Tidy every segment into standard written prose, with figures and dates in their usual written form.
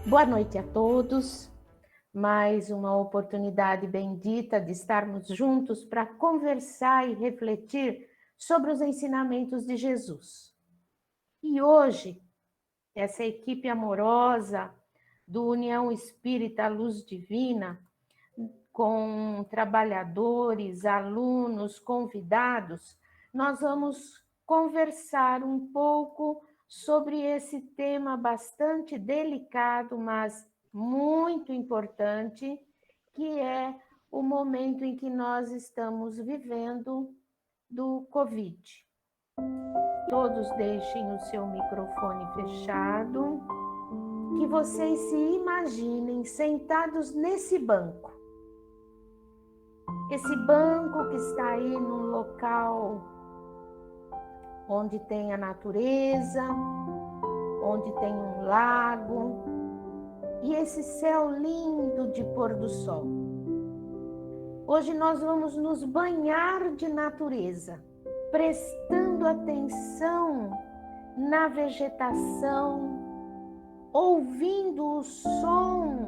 Boa noite a todos. Mais uma oportunidade bendita de estarmos juntos para conversar e refletir sobre os ensinamentos de Jesus. E hoje, essa equipe amorosa do União Espírita Luz Divina, com trabalhadores, alunos, convidados, nós vamos conversar um pouco sobre esse tema bastante delicado, mas muito importante, que é o momento em que nós estamos vivendo do Covid. Todos deixem o seu microfone fechado, que vocês se imaginem sentados nesse banco. Esse banco que está aí num local onde tem a natureza, onde tem um lago, e esse céu lindo de pôr do sol. Hoje nós vamos nos banhar de natureza, prestando atenção na vegetação, ouvindo o som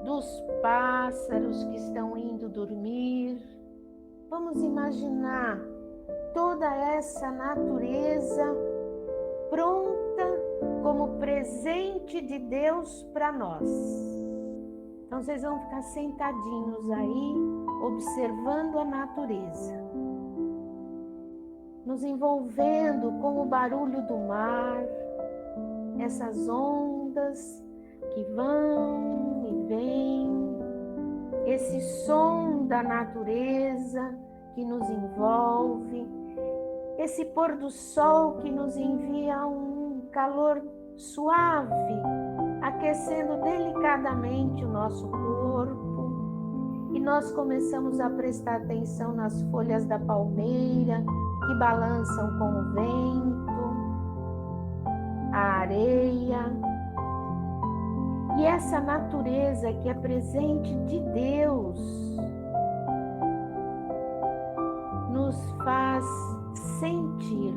dos pássaros que estão indo dormir. Vamos imaginar toda essa natureza pronta como presente de Deus para nós. Então vocês vão ficar sentadinhos aí, observando a natureza, nos envolvendo com o barulho do mar, essas ondas que vão e vêm, esse som da natureza que nos envolve, esse pôr do sol que nos envia um calor suave, aquecendo delicadamente o nosso corpo. E nós começamos a prestar atenção nas folhas da palmeira que balançam com o vento, a areia. E essa natureza que é presente de Deus nos faz sentir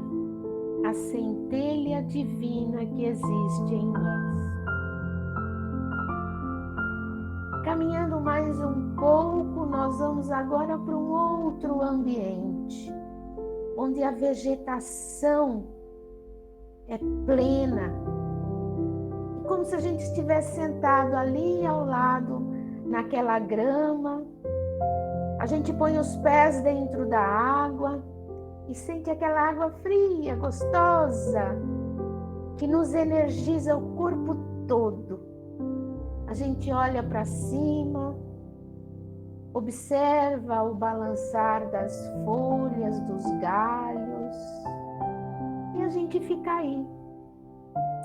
a centelha divina que existe em nós. Caminhando mais um pouco, nós vamos agora para um outro ambiente, onde a vegetação é plena. E como se a gente estivesse sentado ali ao lado, naquela grama. A gente põe os pés dentro da água e sente aquela água fria, gostosa, que nos energiza o corpo todo. A gente olha para cima, observa o balançar das folhas, dos galhos, e a gente fica aí,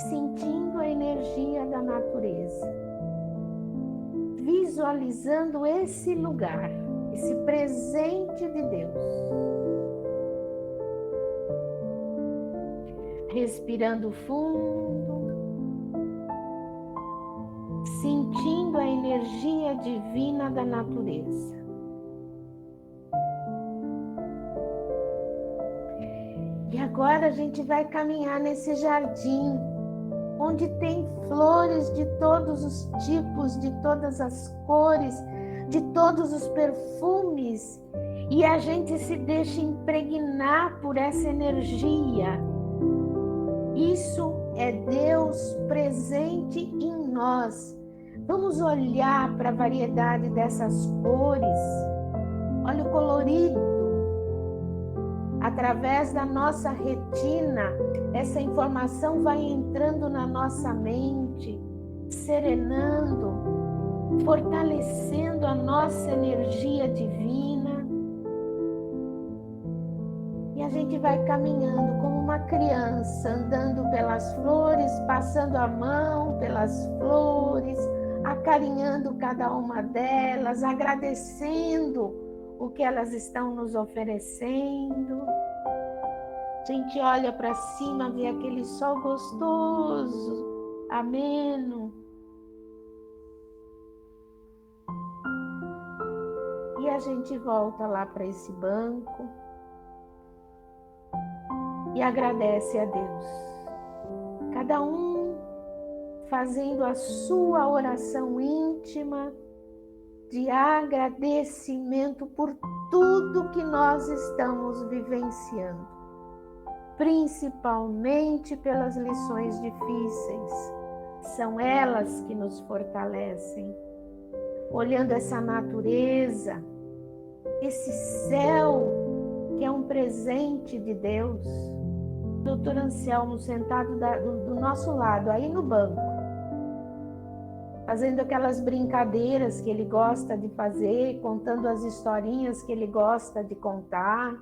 sentindo a energia da natureza, visualizando esse lugar, esse presente de Deus. Respirando fundo, sentindo a energia divina da natureza. E agora a gente vai caminhar nesse jardim, onde tem flores de todos os tipos, de todas as cores, de todos os perfumes, e a gente se deixa impregnar por essa energia. Isso é Deus presente em nós. Vamos olhar para a variedade dessas cores. Olha o colorido. Através da nossa retina, essa informação vai entrando na nossa mente, serenando, fortalecendo a nossa energia divina. E a gente vai caminhando como uma criança, andando pelas flores, passando a mão pelas flores, acarinhando cada uma delas, agradecendo o que elas estão nos oferecendo. A gente olha para cima, vê aquele sol gostoso, ameno. E a gente volta lá para esse banco e agradece a Deus. Cada um fazendo a sua oração íntima de agradecimento por tudo que nós estamos vivenciando, principalmente pelas lições difíceis. São elas que nos fortalecem. Olhando essa natureza, esse céu que é um presente de Deus. O doutor Anselmo sentado do nosso lado, aí no banco, fazendo aquelas brincadeiras que ele gosta de fazer, contando as historinhas que ele gosta de contar,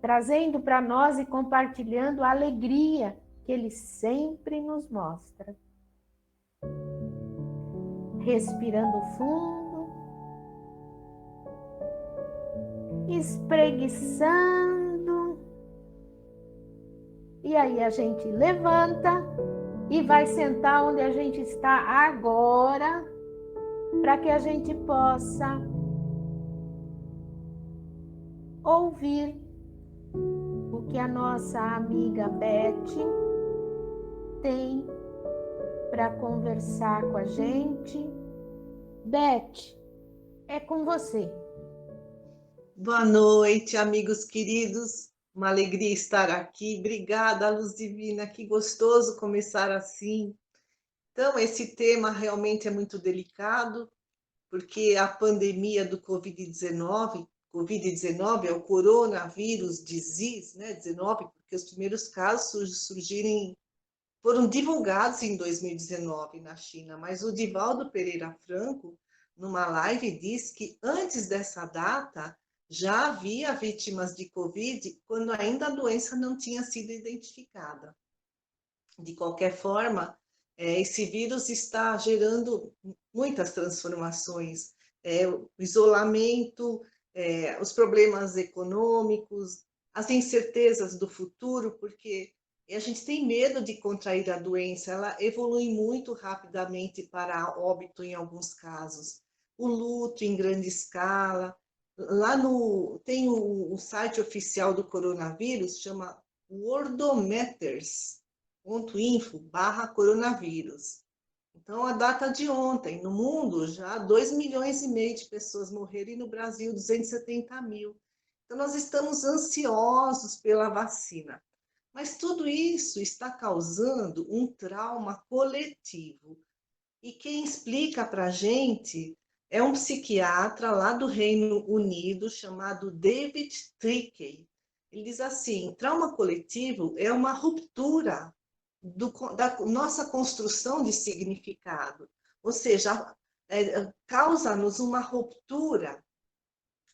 trazendo para nós e compartilhando a alegria que ele sempre nos mostra. Respirando fundo, espreguiçando, e aí a gente levanta e vai sentar onde a gente está agora, para que a gente possa ouvir o que a nossa amiga Beth tem para conversar com a gente. Beth, é com você. Boa noite, amigos queridos. Uma alegria estar aqui. Obrigada, Luz Divina. Que gostoso começar assim. Então, esse tema realmente é muito delicado, porque a pandemia do Covid-19 é o coronavírus disease, né, 19, porque os primeiros casos foram divulgados em 2019 na China, mas o Divaldo Pereira Franco, numa live, disse que antes dessa data já havia vítimas de Covid quando ainda a doença não tinha sido identificada. De qualquer forma, esse vírus está gerando muitas transformações, o isolamento, os problemas econômicos, as incertezas do futuro, porque a gente tem medo de contrair a doença, ela evolui muito rapidamente para óbito em alguns casos. O luto em grande escala. Tem o site oficial do coronavírus, chama worldometers.info/coronavírus. Então, a data de ontem, no mundo, já 2,5 milhões de pessoas morreram e no Brasil 270 mil. Então, nós estamos ansiosos pela vacina. Mas tudo isso está causando um trauma coletivo. E quem explica para a gente é um psiquiatra lá do Reino Unido chamado David Trickey. Ele diz assim: trauma coletivo é uma ruptura da nossa construção de significado, ou seja, causa-nos uma ruptura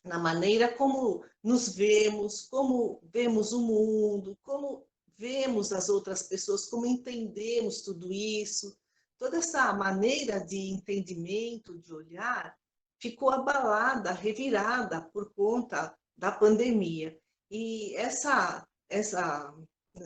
na maneira como nos vemos, como vemos o mundo, como vemos as outras pessoas, como entendemos tudo isso. Toda essa maneira de entendimento, de olhar, ficou abalada, revirada por conta da pandemia. E essa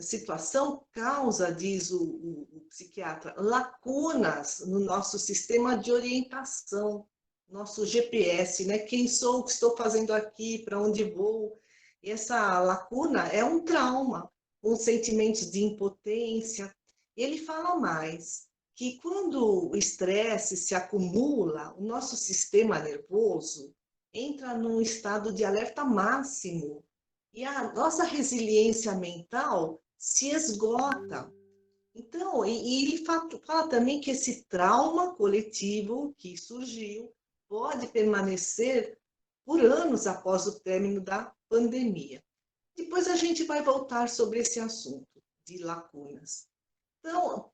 situação causa, diz o psiquiatra, lacunas no nosso sistema de orientação, nosso GPS, né? Quem sou, o que estou fazendo aqui, para onde vou. E essa lacuna é um trauma, um sentimento de impotência. E ele fala mais, que quando o estresse se acumula, o nosso sistema nervoso entra num estado de alerta máximo e a nossa resiliência mental se esgota. Então, ele fala também que esse trauma coletivo que surgiu pode permanecer por anos após o término da pandemia. Depois a gente vai voltar sobre esse assunto de lacunas. Então,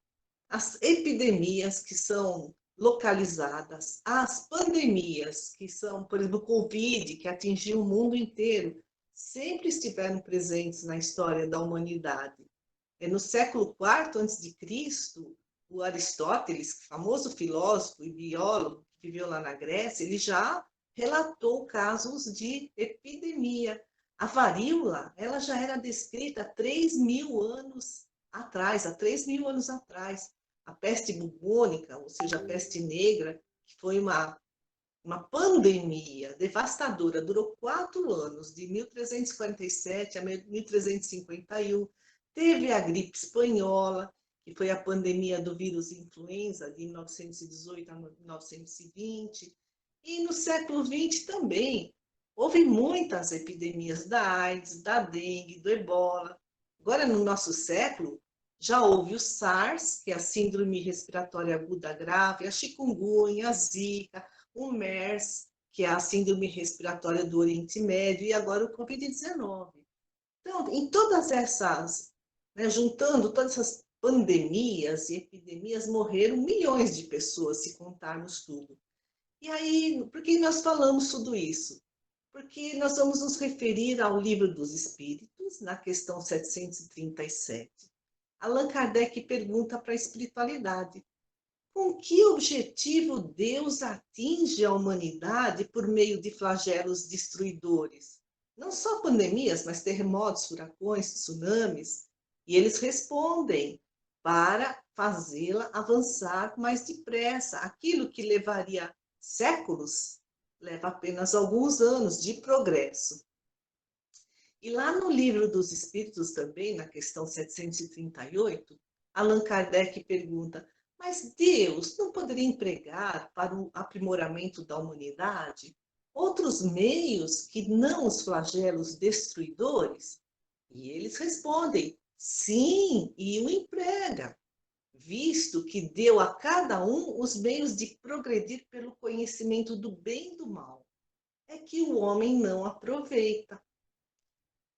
as epidemias que são localizadas, as pandemias que são, por exemplo, o Covid, que atingiu o mundo inteiro, sempre estiveram presentes na história da humanidade. No século IV a.C., o Aristóteles, famoso filósofo e biólogo que viveu lá na Grécia, ele já relatou casos de epidemia. A varíola, ela já era descrita há 3.000 anos atrás, A peste bubônica, ou seja, a peste negra, que foi uma pandemia devastadora, durou 4 anos, de 1347 a 1351. Teve a gripe espanhola, que foi a pandemia do vírus influenza de 1918 a 1920. E no século XX também houve muitas epidemias da AIDS, da dengue, do ebola. Agora, no nosso século, já houve o SARS, que é a síndrome respiratória aguda grave, a chikungunya, a zika, o MERS, que é a síndrome respiratória do Oriente Médio, e agora o Covid-19. Então, em todas essas, né, juntando todas essas pandemias e epidemias, morreram milhões de pessoas, se contarmos tudo. E aí, por que nós falamos tudo isso? Porque nós vamos nos referir ao Livro dos Espíritos, na questão 737. Allan Kardec pergunta para a espiritualidade: com que objetivo Deus atinge a humanidade por meio de flagelos destruidores? Não só pandemias, mas terremotos, furacões, tsunamis. E eles respondem: para fazê-la avançar mais depressa. Aquilo que levaria séculos, leva apenas alguns anos de progresso. E lá no Livro dos Espíritos também, na questão 738, Allan Kardec pergunta: mas Deus não poderia empregar para o aprimoramento da humanidade outros meios que não os flagelos destruidores? E eles respondem: sim, e o emprega, visto que deu a cada um os meios de progredir pelo conhecimento do bem e do mal. É que o homem não aproveita.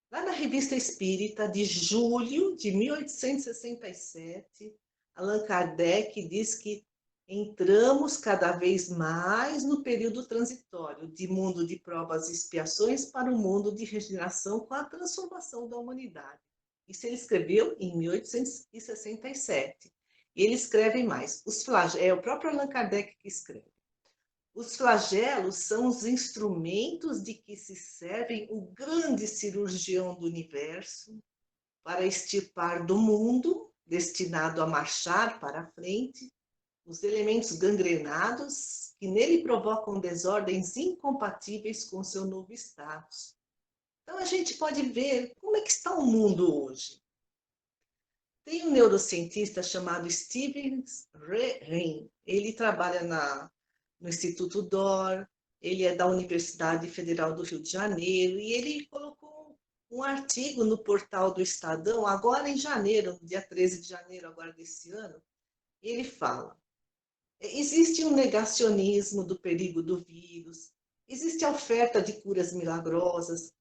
Lá na Revista Espírita, de julho de 1867, Allan Kardec diz que entramos cada vez mais no período transitório, de mundo de provas e expiações para o mundo de regeneração com a transformação da humanidade. Isso ele escreveu em 1867. E ele escreve mais. É o próprio Allan Kardec que escreve. Os flagelos são os instrumentos de que se servem o grande cirurgião do universo para extirpar do mundo, destinado a marchar para a frente, os elementos gangrenados que nele provocam desordens incompatíveis com seu novo status. Então a gente pode ver como é que está o mundo hoje. Tem um neurocientista chamado Steven Rehn. Ele trabalha no Instituto DOR, ele é da Universidade Federal do Rio de Janeiro, e ele colocou um artigo no portal do Estadão, agora em janeiro, no dia 13 de janeiro agora desse ano, e ele fala: existe um negacionismo do perigo do vírus, existe a oferta de curas milagrosas,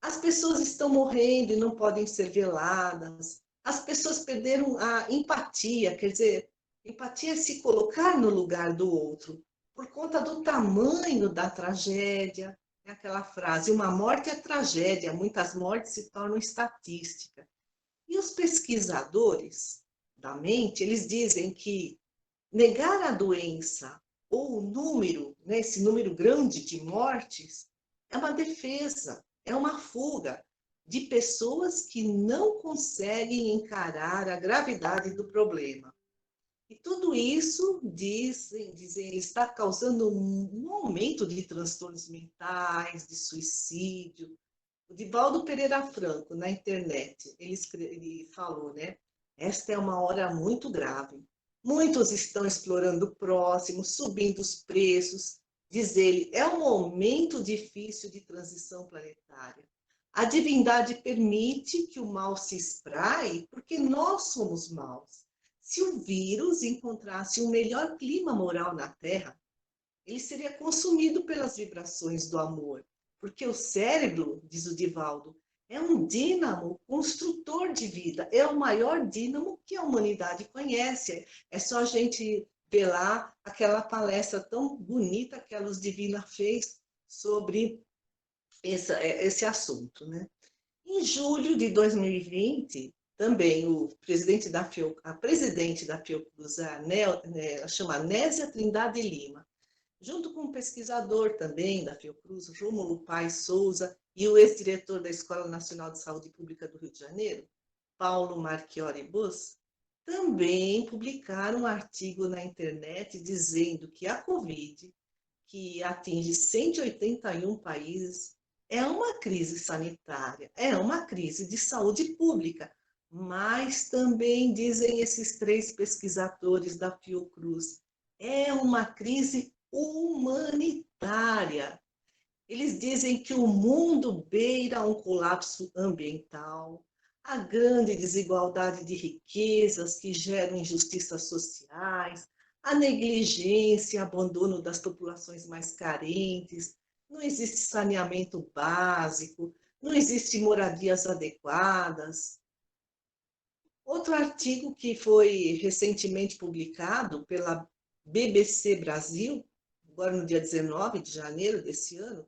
as pessoas estão morrendo e não podem ser veladas, as pessoas perderam a empatia, quer dizer, empatia é se colocar no lugar do outro, por conta do tamanho da tragédia. É aquela frase: uma morte é tragédia, muitas mortes se tornam estatística. E os pesquisadores da mente, eles dizem que negar a doença ou o número, né, esse número grande de mortes, é uma defesa, é uma fuga de pessoas que não conseguem encarar a gravidade do problema. E tudo isso, dizem eles, está causando um aumento de transtornos mentais, de suicídio. O Divaldo Pereira Franco, na internet, ele falou, né? Esta é uma hora muito grave. Muitos estão explorando o próximo, subindo os preços. Diz ele, é um momento difícil de transição planetária. A divindade permite que o mal se espraie porque nós somos maus. Se o vírus encontrasse um melhor clima moral na Terra, ele seria consumido pelas vibrações do amor. Porque o cérebro, diz o Divaldo, é um dínamo construtor de vida, é o maior dínamo que a humanidade conhece. É só a gente ver lá aquela palestra tão bonita que a Luz Divina fez sobre esse assunto, né? Em julho de 2020, também a presidente da Fiocruz, chama Nésia Trindade Lima, junto com um pesquisador também da Fiocruz, Rômulo Paes Souza, e o ex-diretor da Escola Nacional de Saúde Pública do Rio de Janeiro, Paulo Marchiori Bus, também publicaram um artigo na internet dizendo que a Covid, que atinge 181 países, é uma crise sanitária, é uma crise de saúde pública, Mas também dizem esses três pesquisadores da Fiocruz, é uma crise humanitária. Eles dizem que o mundo beira um colapso ambiental, a grande desigualdade de riquezas que geram injustiças sociais, a negligência e abandono das populações mais carentes, não existe saneamento básico, não existem moradias adequadas. Outro artigo que foi recentemente publicado pela BBC Brasil, agora no dia 19 de janeiro desse ano,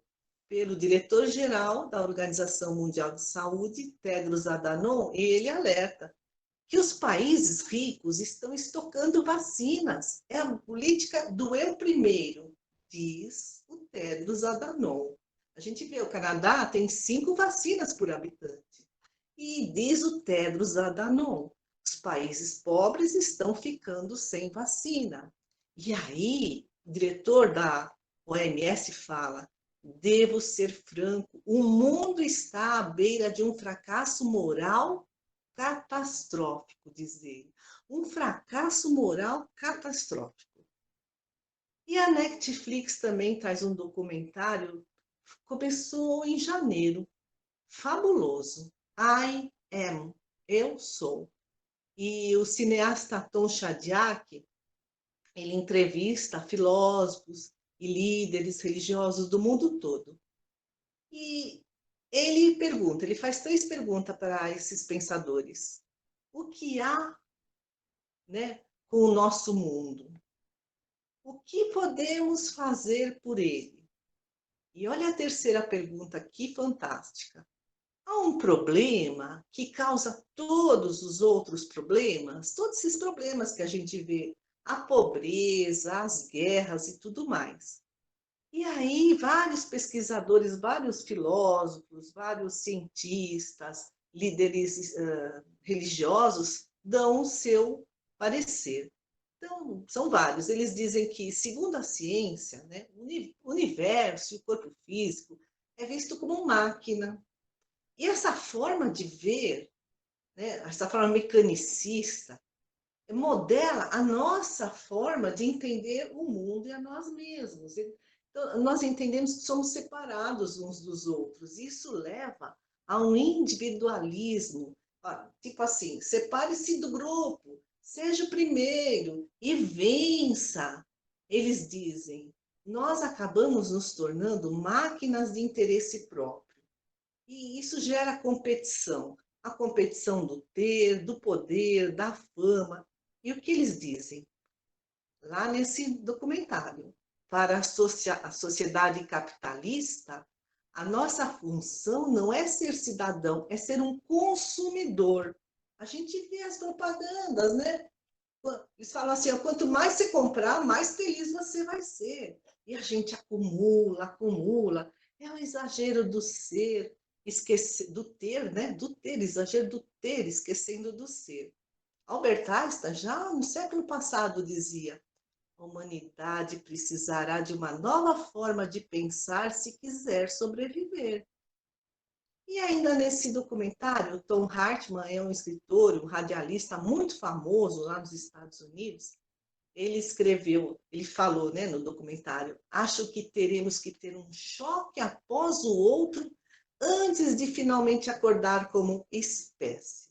pelo diretor-geral da Organização Mundial de Saúde, Tedros Adhanom, ele alerta que os países ricos estão estocando vacinas. É a política do eu primeiro, diz o Tedros Adhanom. A gente vê, o Canadá tem 5 vacinas por habitante. E diz o Tedros Adhanom, os países pobres estão ficando sem vacina. E aí, o diretor da OMS fala, devo ser franco, o mundo está à beira de um fracasso moral catastrófico, diz ele. Um fracasso moral catastrófico. E a Netflix também traz um documentário, começou em janeiro, fabuloso. I Am, eu sou. E o cineasta Tom Shadyac, ele entrevista filósofos e líderes religiosos do mundo todo. E ele pergunta, ele faz 3 perguntas para esses pensadores. O que há, né, com o nosso mundo? O que podemos fazer por ele? E olha a terceira pergunta, que fantástica. Há um problema que causa todos os outros problemas, todos esses problemas que a gente vê, a pobreza, as guerras e tudo mais. E aí, vários pesquisadores, vários filósofos, vários cientistas, líderes religiosos dão o seu parecer. Então, são vários. Eles dizem que, segundo a ciência, né, o universo e o corpo físico é visto como máquina. E essa forma de ver, né, essa forma mecanicista, modela a nossa forma de entender o mundo e a nós mesmos. Então, nós entendemos que somos separados uns dos outros. Isso leva a um individualismo. Tipo assim, separe-se do grupo, seja o primeiro e vença. Eles dizem, nós acabamos nos tornando máquinas de interesse próprio. E isso gera competição. A competição do ter, do poder, da fama. E o que eles dizem? Lá nesse documentário, para a sociedade capitalista, a nossa função não é ser cidadão, é ser um consumidor. A gente vê as propagandas, né? Eles falam assim, ó, quanto mais você comprar, mais feliz você vai ser. E a gente acumula, acumula. É o exagero do ser, do ter, né? Do ter, exagero do ter, esquecendo do ser. Albert Einstein, já no século passado, dizia: a humanidade precisará de uma nova forma de pensar se quiser sobreviver. E ainda nesse documentário, Tom Hartman é um escritor, um radialista muito famoso lá nos Estados Unidos. Ele escreveu, ele falou, né, no documentário, acho que teremos que ter um choque após o outro antes de finalmente acordar como espécie.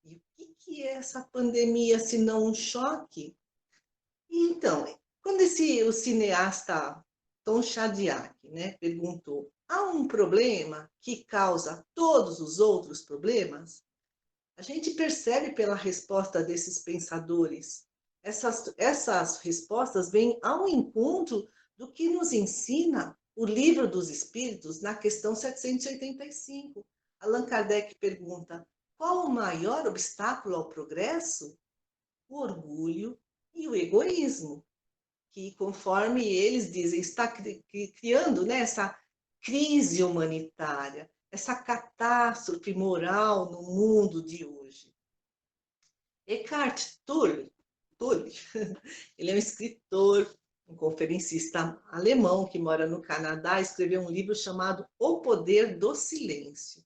E o que é essa pandemia se não um choque? Então, quando o cineasta Tom Shadyac, né, perguntou, há um problema que causa todos os outros problemas? A gente percebe pela resposta desses pensadores. Essas respostas vêm ao encontro do que nos ensina o Livro dos Espíritos na questão 785. Allan Kardec pergunta, qual o maior obstáculo ao progresso? O orgulho e o egoísmo, que, conforme eles dizem, está criando, né, essa crise humanitária, essa catástrofe moral no mundo de hoje. Eckhart Tolle, ele é um escritor, um conferencista alemão que mora no Canadá, escreveu um livro chamado O Poder do Silêncio.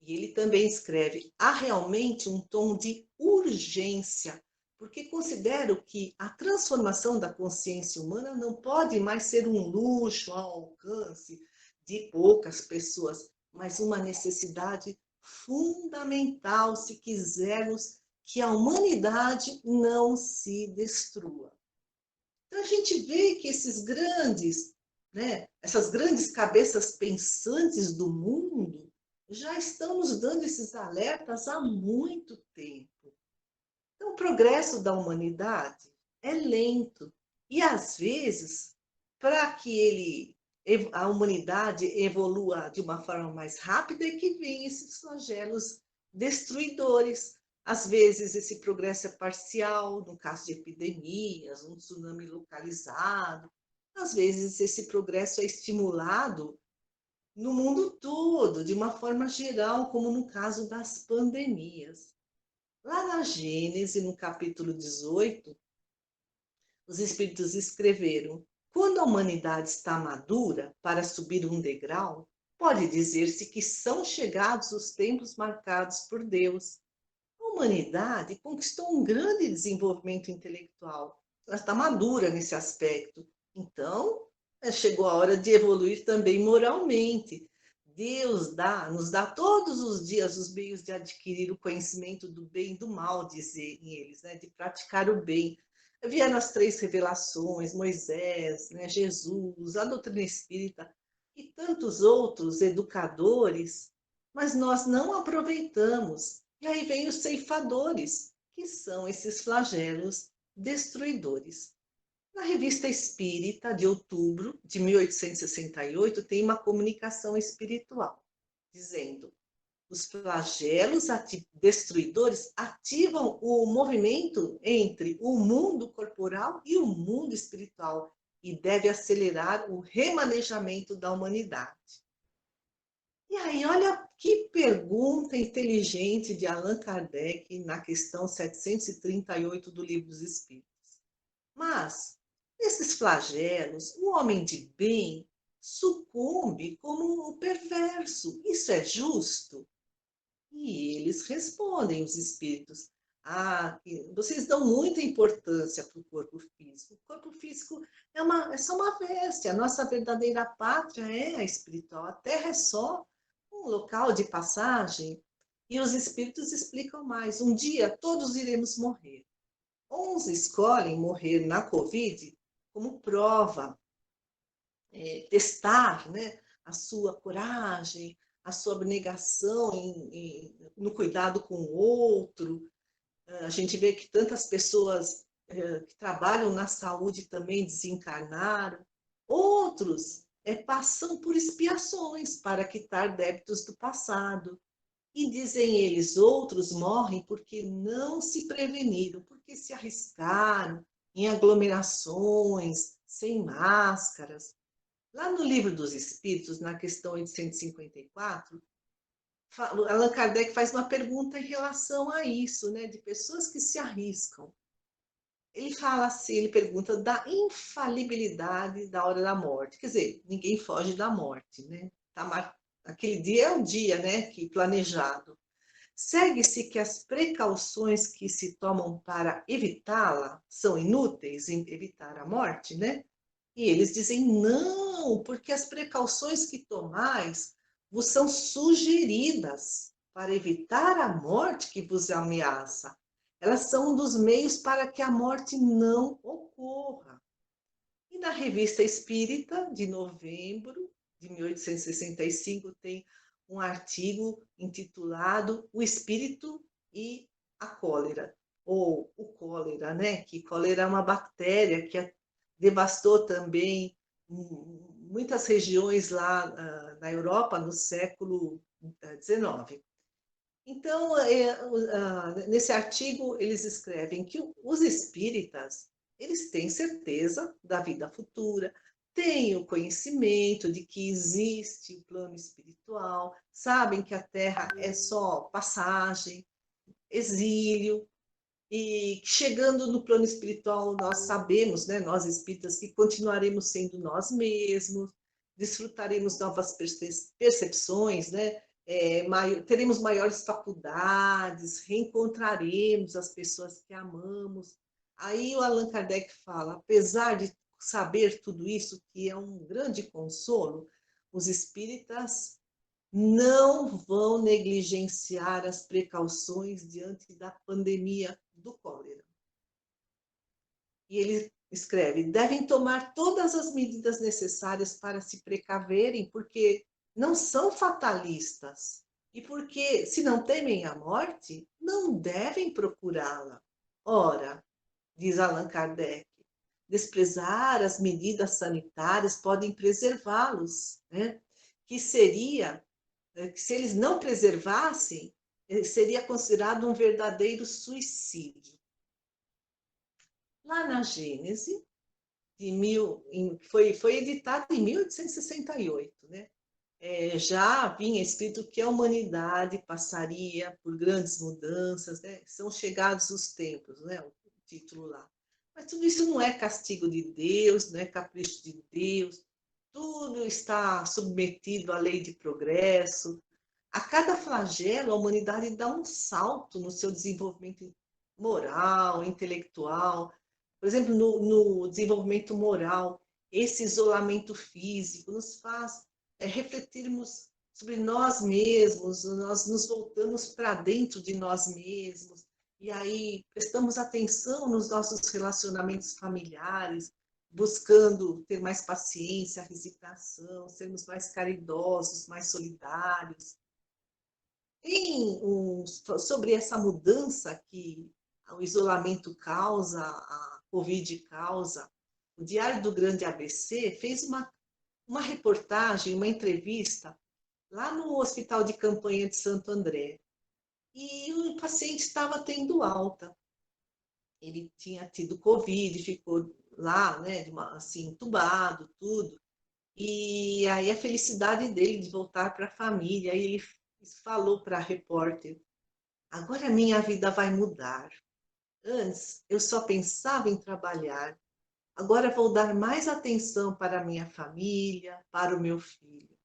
E ele também escreve: há realmente um tom de urgência, porque considero que a transformação da consciência humana não pode mais ser um luxo ao alcance de poucas pessoas, mas uma necessidade fundamental se quisermos que a humanidade não se destrua. Então a gente vê que esses grandes, né, essas grandes cabeças pensantes do mundo já estão nos dando esses alertas há muito tempo. Então, o progresso da humanidade é lento e, às vezes, para que a humanidade evolua de uma forma mais rápida, é que vem esses flagelos destruidores. Às vezes, esse progresso é parcial, no caso de epidemias, um tsunami localizado. Às vezes, esse progresso é estimulado no mundo todo, de uma forma geral, como no caso das pandemias. Lá na Gênesis, no capítulo 18, os Espíritos escreveram: quando a humanidade está madura para subir um degrau, pode dizer-se que são chegados os tempos marcados por Deus. A humanidade conquistou um grande desenvolvimento intelectual. Ela está madura nesse aspecto. Então, chegou a hora de evoluir também moralmente. Deus nos dá todos os dias os meios de adquirir o conhecimento do bem e do mal, dizem eles, né? De praticar o bem. Vieram as 3 revelações, Moisés, né? Jesus, a doutrina espírita e tantos outros educadores, mas nós não aproveitamos. E aí vem os ceifadores, que são esses flagelos destruidores. Na Revista Espírita, de outubro de 1868, tem uma comunicação espiritual, dizendo: os flagelos destruidores ativam o movimento entre o mundo corporal e o mundo espiritual e deve acelerar o remanejamento da humanidade. E aí, olha que pergunta inteligente de Allan Kardec na questão 738 do Livro dos Espíritos. Mas, nesses flagelos, o homem de bem sucumbe como o perverso. Isso é justo? E eles respondem, os espíritos: ah, vocês dão muita importância para o corpo físico. O corpo físico é só uma veste. A nossa verdadeira pátria é a espiritual. A Terra é só um local de passagem. E os espíritos explicam mais. Um dia todos iremos morrer. Uns escolhem morrer na Covid como prova, testar, né, a sua coragem, a sua abnegação no cuidado com o outro. A gente vê que tantas pessoas que trabalham na saúde também desencarnaram. Outros passam por expiações para quitar débitos do passado. E dizem eles, outros morrem porque não se preveniram, porque se arriscaram em aglomerações, sem máscaras. Lá no Livro dos Espíritos, na questão 854, Allan Kardec faz uma pergunta em relação a isso, né, de pessoas que se arriscam. Ele fala assim, ele pergunta da infalibilidade da hora da morte. Quer dizer, ninguém foge da morte, né? Aquele dia é um dia, né, que planejado. Segue-se que as precauções que se tomam para evitá-la são inúteis em evitar a morte, né? E eles dizem: não, porque as precauções que tomais vos são sugeridas para evitar a morte que vos ameaça. Elas são um dos meios para que a morte não ocorra. E na Revista Espírita, de novembro de 1865, tem um artigo intitulado O Espírito e a Cólera, ou o cólera, né? Que cólera é uma bactéria que devastou também muitas regiões lá na Europa no século XIX. Então, nesse artigo, eles escrevem que os espíritas, eles têm certeza da vida futura, têm o conhecimento de que existe o plano espiritual, sabem que a Terra é só passagem, exílio, e chegando no plano espiritual, nós sabemos, né, nós espíritas, que continuaremos sendo nós mesmos, desfrutaremos novas percepções, né, teremos maiores faculdades, reencontraremos as pessoas que amamos. Aí o Allan Kardec fala, apesar de saber tudo isso, que é um grande consolo, os espíritas não vão negligenciar as precauções diante da pandemia do cólera. E ele escreve, devem tomar todas as medidas necessárias para se precaverem, porque não são fatalistas. E porque, se não temem a morte, não devem procurá-la. Ora, diz Allan Kardec, desprezar as medidas sanitárias podem preservá-los, né? Que seria, que se eles não preservassem, seria considerado um verdadeiro suicídio. Lá na Gênese, foi editado em 1868, né? Já vinha escrito que a humanidade passaria por grandes mudanças, né? São chegados os tempos, né? O título lá. Mas tudo isso não é castigo de Deus, não é capricho de Deus, tudo está submetido à lei de progresso. A cada flagelo, a humanidade dá um salto no seu desenvolvimento moral, intelectual. Por exemplo, no desenvolvimento moral, esse isolamento físico nos faz refletirmos sobre nós mesmos, nós nos voltamos para dentro de nós mesmos, e aí prestamos atenção nos nossos relacionamentos familiares, buscando ter mais paciência, resignação, sermos mais caridosos, mais solidários. Sobre essa mudança que o isolamento causa, a Covid causa, o Diário do Grande ABC fez uma reportagem, uma entrevista lá no Hospital de Campanha de Santo André. E o paciente estava tendo alta. Ele tinha tido Covid, ficou lá, né, assim, entubado, tudo. E aí a felicidade dele de voltar para a família, aí ele falou para a repórter, agora a minha vida vai mudar. Antes eu só pensava em trabalhar, agora vou dar mais atenção para a minha família, para o meu filho.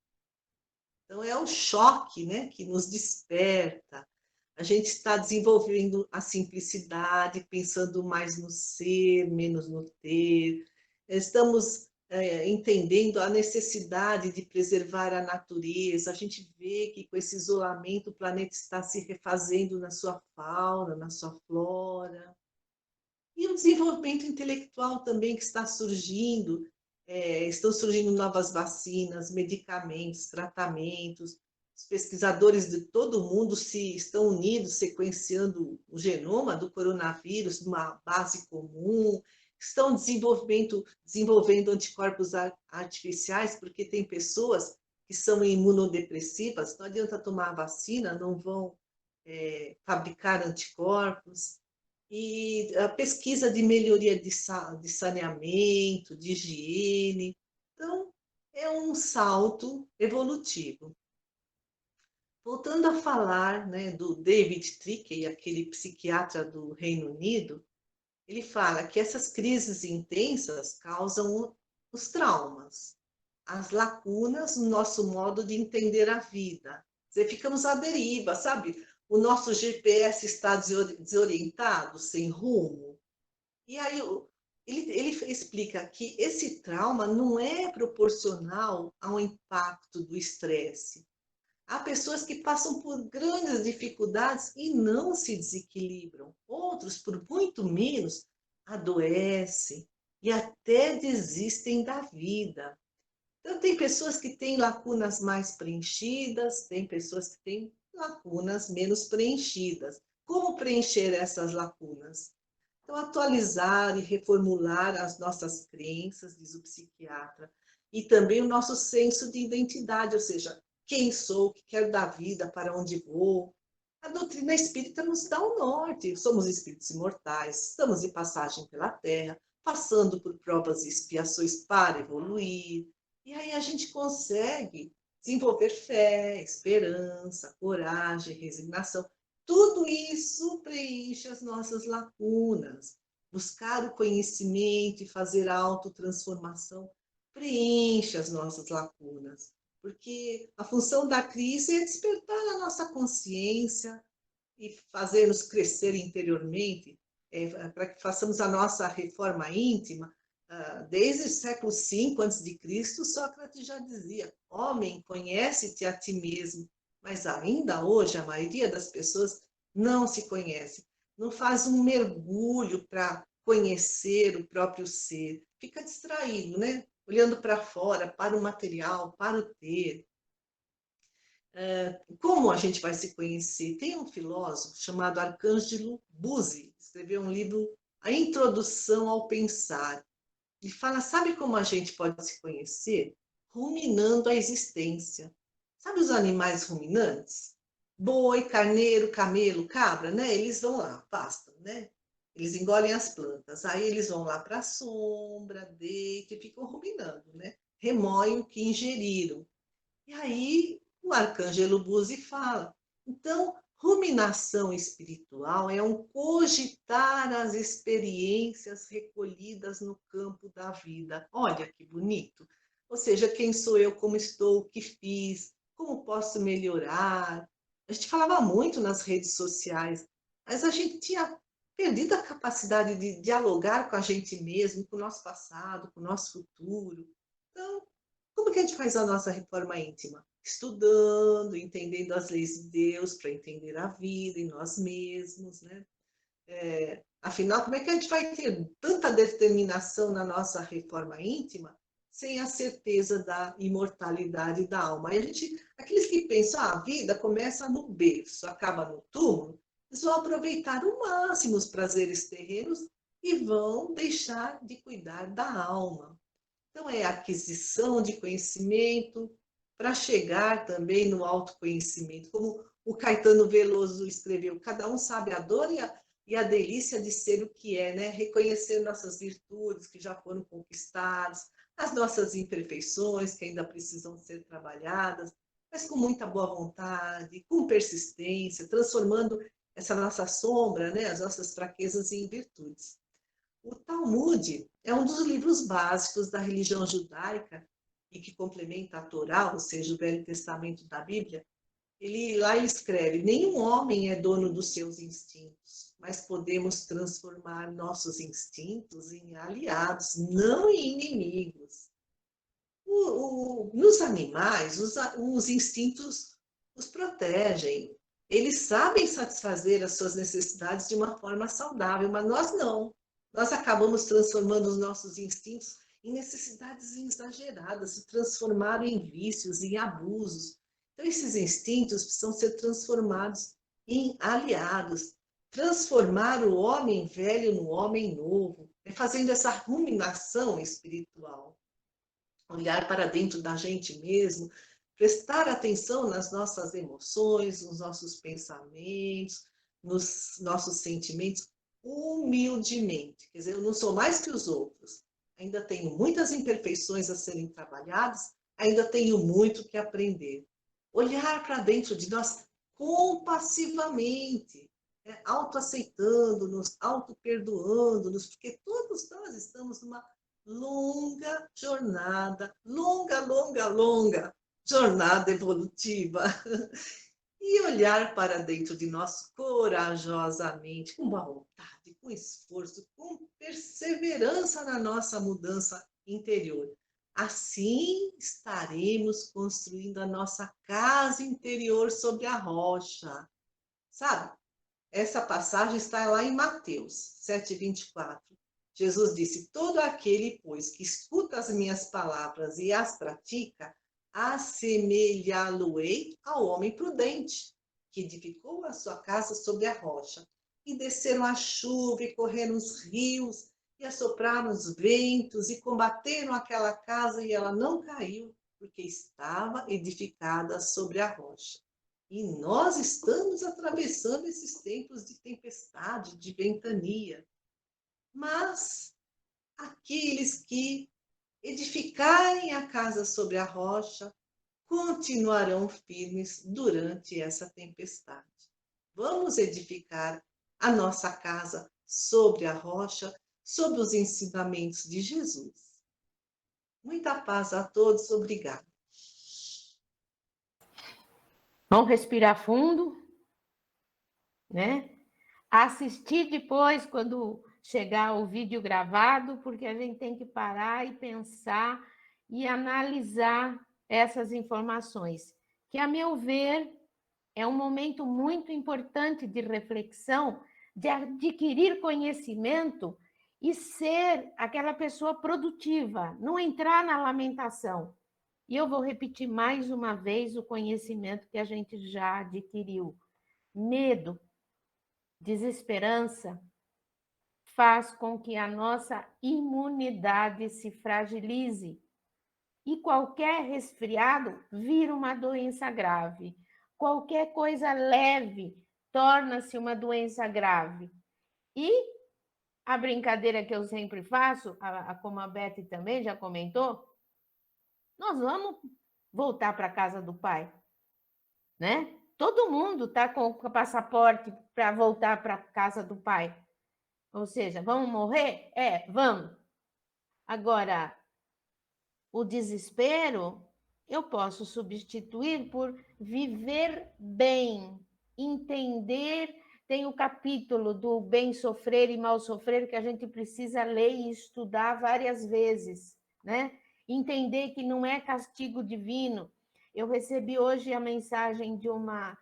Então é um choque, né, que nos desperta. A gente está desenvolvendo a simplicidade, pensando mais no ser, menos no ter. Estamos entendendo a necessidade de preservar a natureza. A gente vê que com esse isolamento o planeta está se refazendo na sua fauna, na sua flora. E o desenvolvimento intelectual também que está surgindo, estão surgindo novas vacinas, medicamentos, tratamentos. Os pesquisadores de todo o mundo estão unidos, sequenciando o genoma do coronavírus numa base comum, estão desenvolvendo anticorpos artificiais, porque tem pessoas que são imunodepressivas, não adianta tomar a vacina, não vão fabricar anticorpos. E a pesquisa de melhoria de saneamento, de higiene. Então, é um salto evolutivo. Voltando a falar, né, do David Trickey, aquele psiquiatra do Reino Unido, ele fala que essas crises intensas causam os traumas, as lacunas no nosso modo de entender a vida. Quer dizer, ficamos à deriva, sabe? O nosso GPS está desorientado, sem rumo. E aí ele explica que esse trauma não é proporcional ao impacto do estresse. Há pessoas que passam por grandes dificuldades e não se desequilibram. Outros, por muito menos, adoecem e até desistem da vida. Então, tem pessoas que têm lacunas mais preenchidas, tem pessoas que têm lacunas menos preenchidas. Como preencher essas lacunas? Então, atualizar e reformular as nossas crenças, diz o psiquiatra, e também o nosso senso de identidade, ou seja, quem sou, o que quero da vida, para onde vou. A doutrina espírita nos dá o norte. Somos espíritos imortais, estamos de passagem pela Terra, passando por provas e expiações para evoluir. E aí a gente consegue desenvolver fé, esperança, coragem, resignação. Tudo isso preenche as nossas lacunas. Buscar o conhecimento e fazer a autotransformação preenche as nossas lacunas. porque a função da crise é despertar a nossa consciência e fazer-nos crescer interiormente, para que façamos a nossa reforma íntima. Desde o século V a.C., Sócrates já dizia: homem, conhece-te a ti mesmo. Mas ainda hoje, a maioria das pessoas não se conhece, não faz um mergulho para conhecer o próprio ser, fica distraído, né? Olhando para fora, para o material, para o ter. Como a gente vai se conhecer? Tem um filósofo chamado Arcângelo Buzzi, escreveu um livro, A Introdução ao Pensar. Ele fala, sabe como a gente pode se conhecer? Ruminando a existência. Sabe os animais ruminantes? Boi, carneiro, camelo, cabra, né? Eles vão lá, pastam, né? Eles engolem as plantas. Aí eles vão lá para a sombra, deitam e ficam ruminando, né? Remoem o que ingeriram. E aí o Arcângelo Buzzi fala, então, ruminação espiritual é um cogitar as experiências recolhidas no campo da vida. Olha que bonito! Ou seja, quem sou eu, como estou, o que fiz, como posso melhorar. A gente falava muito nas redes sociais, mas a gente tinha perdido a capacidade de dialogar com a gente mesmo, com o nosso passado, com o nosso futuro. Então, como que a gente faz a nossa reforma íntima? Estudando, entendendo as leis de Deus para entender a vida e nós mesmos, né? Afinal, como é que a gente vai ter tanta determinação na nossa reforma íntima sem a certeza da imortalidade da alma? E aqueles que pensam, a vida começa no berço, acaba no túmulo, eles vão aproveitar o máximo os prazeres terrenos e vão deixar de cuidar da alma. Então, é aquisição de conhecimento para chegar também no autoconhecimento. Como o Caetano Veloso escreveu, cada um sabe a dor e a delícia de ser o que é, né? Reconhecer nossas virtudes que já foram conquistadas, as nossas imperfeições que ainda precisam ser trabalhadas, mas com muita boa vontade, com persistência, transformando essa nossa sombra, né? As nossas fraquezas em virtudes. O Talmud é um dos livros básicos da religião judaica e que complementa a Torá, ou seja, o Velho Testamento da Bíblia. Ele escreve: nenhum homem é dono dos seus instintos, mas podemos transformar nossos instintos em aliados, não em inimigos. Nos animais, os instintos os protegem. Eles sabem satisfazer as suas necessidades de uma forma saudável, mas nós não. Nós acabamos transformando os nossos instintos em necessidades exageradas, se transformaram em vícios, em abusos. Então, esses instintos precisam ser transformados em aliados. Transformar o homem velho no homem novo, fazendo essa ruminação espiritual. Olhar para dentro da gente mesmo, prestar atenção nas nossas emoções, nos nossos pensamentos, nos nossos sentimentos, humildemente. Quer dizer, eu não sou mais que os outros. Ainda tenho muitas imperfeições a serem trabalhadas, ainda tenho muito que aprender. Olhar para dentro de nós compassivamente, autoaceitando-nos, auto-perdoando-nos, porque todos nós estamos numa longa jornada, longa jornada evolutiva. E olhar para dentro de nós corajosamente, com boa vontade, com esforço, com perseverança na nossa mudança interior. Assim estaremos construindo a nossa casa interior sobre a rocha. Sabe? Essa passagem está lá em Mateus 7:24. Jesus disse: todo aquele, pois, que escuta as minhas palavras e as pratica, assemelhá-lo-ei ao homem prudente, que edificou a sua casa sobre a rocha. E desceram a chuva, e correram os rios, e assopraram os ventos, e combateram aquela casa, e ela não caiu, porque estava edificada sobre a rocha. E nós estamos atravessando esses tempos de tempestade, de ventania. Mas aqueles que edificarem a casa sobre a rocha continuarão firmes durante essa tempestade. Vamos edificar a nossa casa sobre a rocha, sobre os ensinamentos de Jesus. Muita paz a todos, obrigada. Vamos respirar fundo, né? Assistir depois, quando chegar o vídeo gravado, porque a gente tem que parar e pensar e analisar essas informações, que, a meu ver, é um momento muito importante de reflexão, de adquirir conhecimento e ser aquela pessoa produtiva, não entrar na lamentação. E eu vou repetir mais uma vez o conhecimento que a gente já adquiriu. Medo, desesperança, faz com que a nossa imunidade se fragilize. E qualquer resfriado vira uma doença grave. Qualquer coisa leve torna-se uma doença grave. E a brincadeira que eu sempre faço, como a Beth também já comentou, nós vamos voltar para a casa do pai, né? Todo mundo está com o passaporte para voltar para a casa do pai. Ou seja, vamos morrer? Vamos. Agora, o desespero eu posso substituir por viver bem, entender. Tem o capítulo do bem sofrer e mal sofrer que a gente precisa ler e estudar várias vezes, né? Entender que não é castigo divino. Eu recebi hoje a mensagem de uma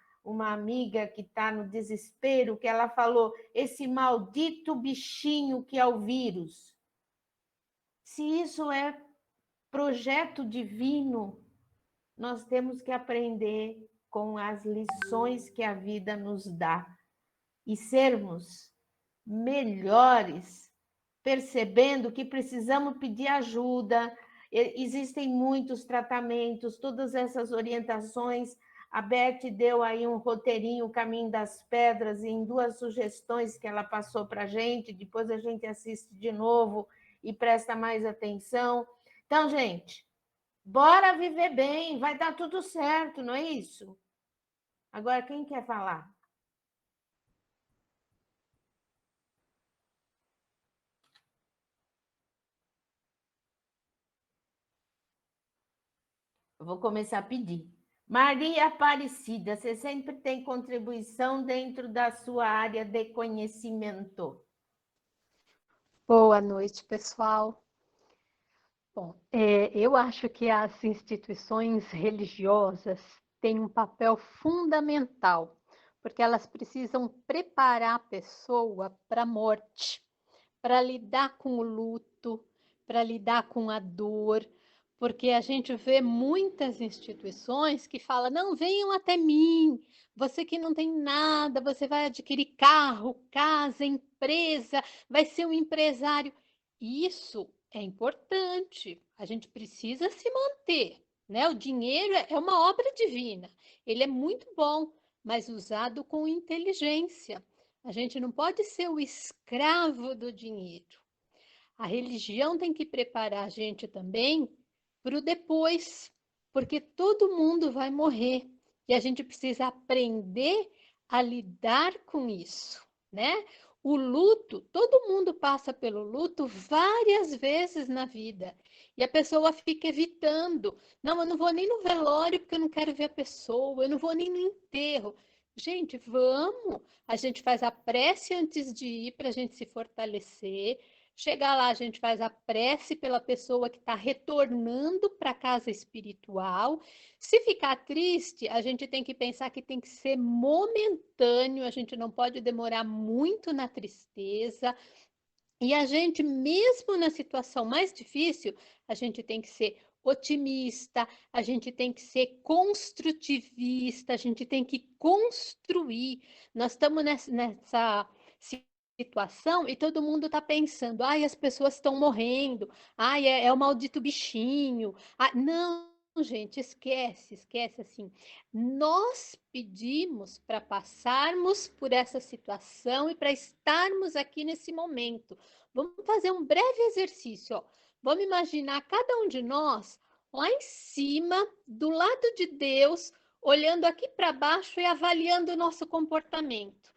amiga que está no desespero, que ela falou: esse maldito bichinho que é o vírus. Se isso é projeto divino, nós temos que aprender com as lições que a vida nos dá e sermos melhores, percebendo que precisamos pedir ajuda. Existem muitos tratamentos, todas essas orientações. A Beth deu aí um roteirinho, o Caminho das Pedras, em 2 sugestões que ela passou para a gente. Depois a gente assiste de novo e presta mais atenção. Então, gente, bora viver bem, vai dar tudo certo, não é isso? Agora, quem quer falar? Eu vou começar a pedir. Maria Aparecida, você sempre tem contribuição dentro da sua área de conhecimento. Boa noite, pessoal. Bom, eu acho que as instituições religiosas têm um papel fundamental, porque elas precisam preparar a pessoa para a morte, para lidar com o luto, para lidar com a dor, porque a gente vê muitas instituições que falam: não, venham até mim, você que não tem nada, você vai adquirir carro, casa, empresa, vai ser um empresário. Isso é importante, a gente precisa se manter, né? O dinheiro é uma obra divina, ele é muito bom, mas usado com inteligência. A gente não pode ser o escravo do dinheiro. A religião tem que preparar a gente também para o depois, porque todo mundo vai morrer e a gente precisa aprender a lidar com isso, né? O luto, todo mundo passa pelo luto várias vezes na vida e a pessoa fica evitando. Não, eu não vou nem no velório porque eu não quero ver a pessoa, eu não vou nem no enterro. Gente, vamos! A gente faz a prece antes de ir para a gente se fortalecer. Chegar lá, a gente faz a prece pela pessoa que está retornando para a casa espiritual. Se ficar triste, a gente tem que pensar que tem que ser momentâneo, a gente não pode demorar muito na tristeza. E a gente, mesmo na situação mais difícil, a gente tem que ser otimista, a gente tem que ser construtivista, a gente tem que construir. Nós estamos nessa situação e todo mundo está pensando: ai, as pessoas estão morrendo, ai, é o maldito bichinho. Ah, não, gente, esquece assim. Nós pedimos para passarmos por essa situação e para estarmos aqui nesse momento. Vamos fazer um breve exercício, ó. Vamos imaginar cada um de nós lá em cima, do lado de Deus, olhando aqui para baixo e avaliando o nosso comportamento.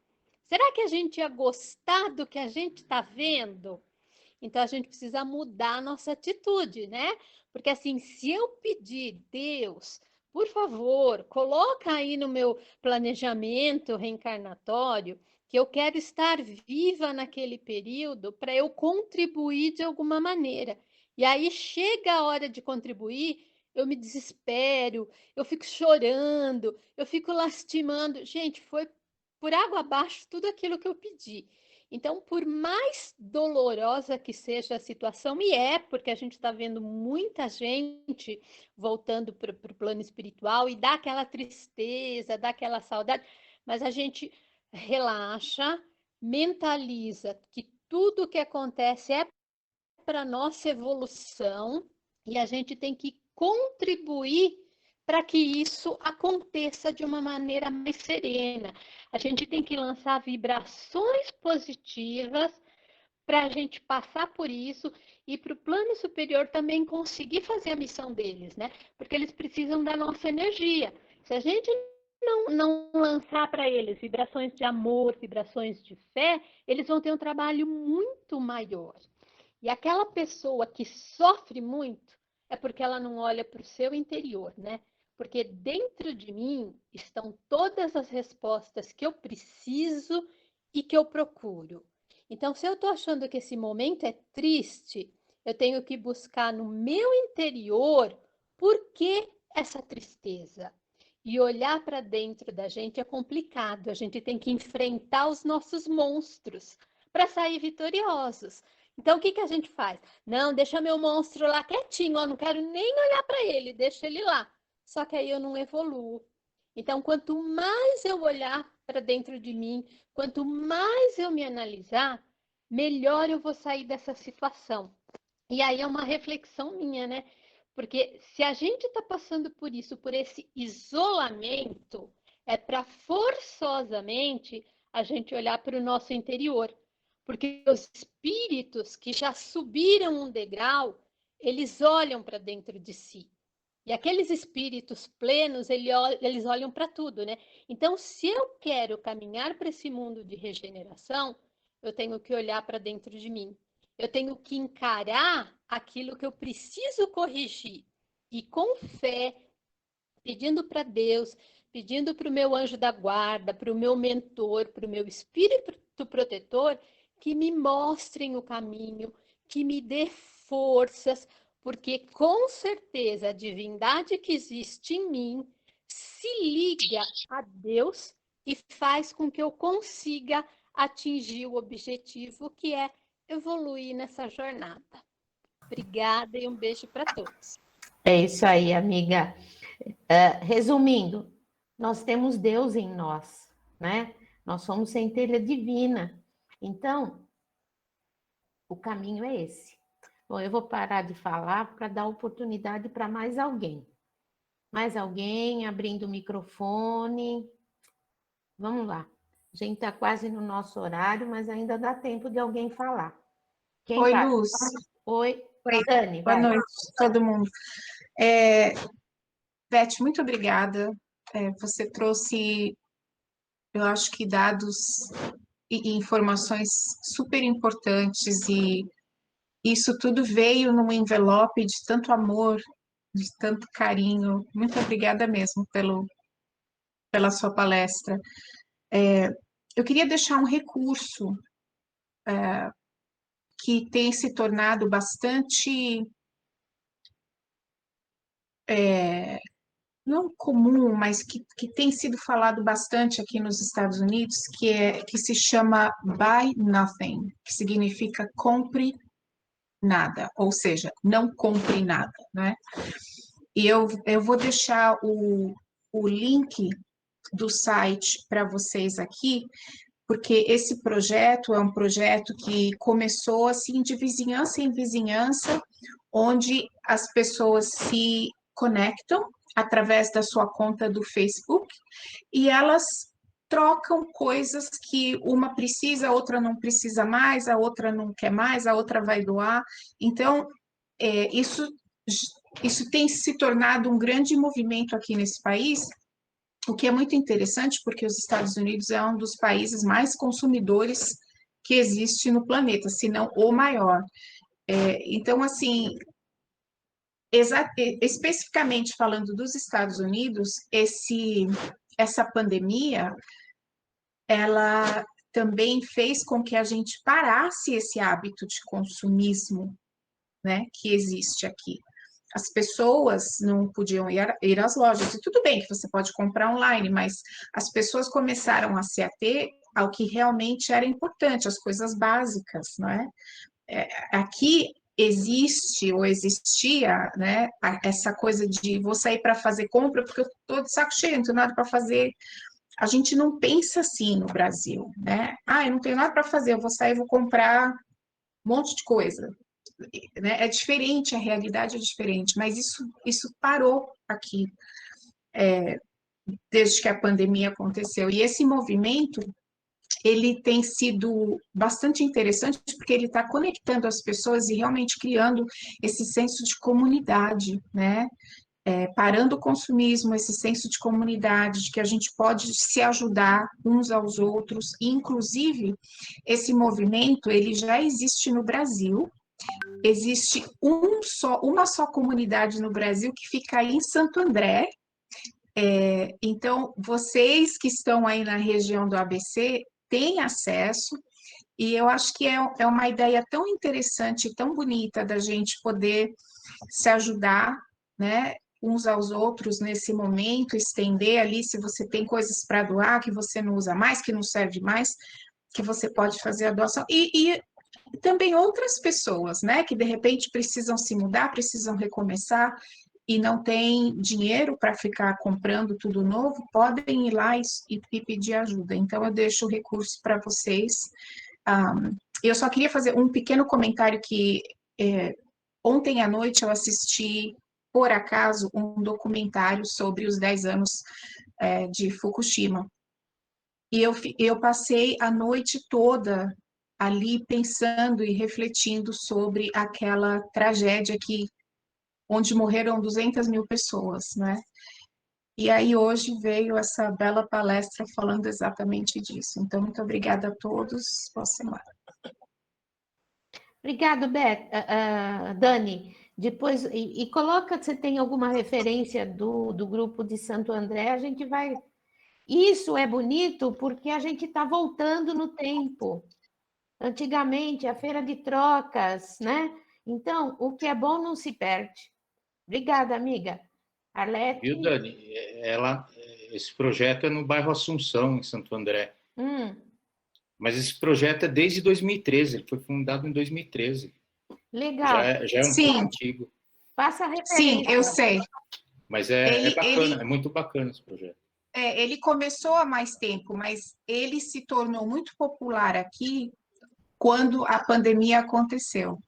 Será que a gente ia gostar do que a gente está vendo? Então a gente precisa mudar a nossa atitude, né? Porque assim, se eu pedir, Deus, por favor, coloca aí no meu planejamento reencarnatório que eu quero estar viva naquele período para eu contribuir de alguma maneira. E aí chega a hora de contribuir, eu me desespero, eu fico chorando, eu fico lastimando. Gente, foi por água abaixo tudo aquilo que eu pedi. Então, por mais dolorosa que seja a situação, e é porque a gente está vendo muita gente voltando para o plano espiritual e dá aquela tristeza, dá aquela saudade, mas a gente relaxa, mentaliza que tudo que acontece é para nossa evolução e a gente tem que contribuir para que isso aconteça de uma maneira mais serena. A gente tem que lançar vibrações positivas para a gente passar por isso e para o plano superior também conseguir fazer a missão deles, né? Porque eles precisam da nossa energia. Se a gente não lançar para eles vibrações de amor, vibrações de fé, eles vão ter um trabalho muito maior. E aquela pessoa que sofre muito é porque ela não olha para o seu interior, né? Porque dentro de mim estão todas as respostas que eu preciso e que eu procuro. Então, se eu estou achando que esse momento é triste, eu tenho que buscar no meu interior por que essa tristeza. E olhar para dentro da gente é complicado. A gente tem que enfrentar os nossos monstros para sair vitoriosos. Então, o que a gente faz? Não, deixa meu monstro lá quietinho, ó, não quero nem olhar para ele, deixa ele lá. Só que aí eu não evoluo. Então, quanto mais eu olhar para dentro de mim, quanto mais eu me analisar, melhor eu vou sair dessa situação. E aí é uma reflexão minha, né? Porque se a gente está passando por isso, por esse isolamento, é para forçosamente a gente olhar para o nosso interior. Porque os espíritos que já subiram um degrau, eles olham para dentro de si. E aqueles espíritos plenos, eles olham para tudo, né? Então, se eu quero caminhar para esse mundo de regeneração, eu tenho que olhar para dentro de mim. Eu tenho que encarar aquilo que eu preciso corrigir. E com fé, pedindo para Deus, pedindo para o meu anjo da guarda, para o meu mentor, para o meu espírito protetor, que me mostrem o caminho, que me dê forças, porque com certeza a divindade que existe em mim se liga a Deus e faz com que eu consiga atingir o objetivo que é evoluir nessa jornada. Obrigada e um beijo para todos. É isso aí, amiga. Resumindo, nós temos Deus em nós, né? Nós somos centelha divina. Então, o caminho é esse. Bom, eu vou parar de falar para dar oportunidade para mais alguém. Mais alguém abrindo o microfone. Vamos lá. A gente está quase no nosso horário, mas ainda dá tempo de alguém falar. Quem Oi, tá? Luz. Oi, Oi. Dani, Boa vai. noite, todo mundo. Beth, muito obrigada. Você trouxe, eu acho que dados e informações super importantes e isso tudo veio num envelope de tanto amor, de tanto carinho. Muito obrigada mesmo pela sua palestra. Eu queria deixar um recurso que tem se tornado bastante não comum, mas que tem sido falado bastante aqui nos Estados Unidos, que se chama Buy Nothing, que significa compre nada, ou seja, não compre nada, né? E eu vou deixar o link do site para vocês aqui, porque esse projeto é um projeto que começou assim de vizinhança em vizinhança, onde as pessoas se conectam através da sua conta do Facebook e elas trocam coisas que uma precisa, a outra não precisa mais, a outra não quer mais, a outra vai doar. Então, isso tem se tornado um grande movimento aqui nesse país, o que é muito interessante, porque os Estados Unidos é um dos países mais consumidores que existe no planeta, se não o maior. Então, assim, especificamente falando dos Estados Unidos, essa pandemia, ela também fez com que a gente parasse esse hábito de consumismo, né, que existe aqui. As pessoas não podiam ir às lojas, e tudo bem que você pode comprar online, mas as pessoas começaram a se ater ao que realmente era importante, as coisas básicas, não é? Aqui existe ou existia, né, essa coisa de vou sair para fazer compra porque eu estou de saco cheio, não tenho nada para fazer. A gente não pensa assim no Brasil, né? Ah, eu não tenho nada para fazer, eu vou sair, vou comprar um monte de coisa, né? É diferente, a realidade é diferente, mas isso parou aqui desde que a pandemia aconteceu. E esse movimento, ele tem sido bastante interessante porque ele está conectando as pessoas e realmente criando esse senso de comunidade, né? Parando o consumismo, esse senso de comunidade, de que a gente pode se ajudar uns aos outros, e, inclusive, esse movimento, ele já existe no Brasil, existe uma só comunidade no Brasil que fica aí em Santo André. Então, vocês que estão aí na região do ABC têm acesso, e eu acho que é uma ideia tão interessante, tão bonita da gente poder se ajudar, né, uns aos outros nesse momento, estender ali, se você tem coisas para doar que você não usa mais, que não serve mais, que você pode fazer a doação. E também outras pessoas, né, que de repente precisam se mudar, precisam recomeçar e não tem dinheiro para ficar comprando tudo novo, podem ir lá e pedir ajuda. Então, eu deixo o recurso para vocês. Eu só queria fazer um pequeno comentário que ontem à noite eu assisti, por acaso, um documentário sobre os 10 anos de Fukushima. E eu passei a noite toda ali pensando e refletindo sobre aquela tragédia onde morreram 200 mil pessoas, né? E aí hoje veio essa bela palestra falando exatamente disso. Então, muito obrigada a todos. Boa semana. Obrigado, Dani. Depois, e coloca, se tem alguma referência do grupo de Santo André, a gente vai... Isso é bonito porque a gente está voltando no tempo. Antigamente, a feira de trocas, né? Então, o que é bom não se perde. Obrigada, amiga. Arlete? Viu, Dani? Esse projeto é no bairro Assunção, em Santo André. Mas esse projeto é desde 2013, ele foi fundado em 2013. Legal. Já é um pouco antigo. Faça a referência. Sim, eu sei. Mas é bacana, é muito bacana esse projeto. Ele começou há mais tempo, mas ele se tornou muito popular aqui quando a pandemia aconteceu.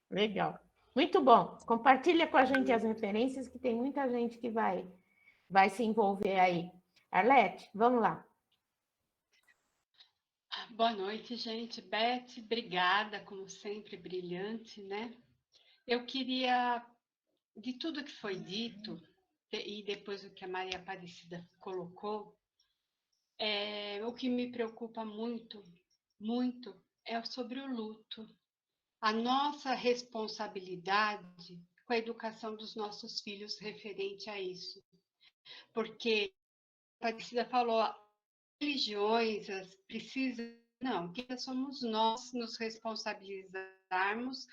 Legal. Muito bom. Compartilha com a gente as referências, que tem muita gente que vai se envolver aí. Arlete, vamos lá. Boa noite, gente. Beth, obrigada, como sempre, brilhante, né? Eu queria, de tudo que foi dito, e depois o que a Maria Aparecida colocou, o que me preocupa muito, muito, é sobre o luto. A nossa responsabilidade com a educação dos nossos filhos referente a isso. Porque a Aparecida falou, religiões precisam... Não, que somos nós nos responsabilizarmos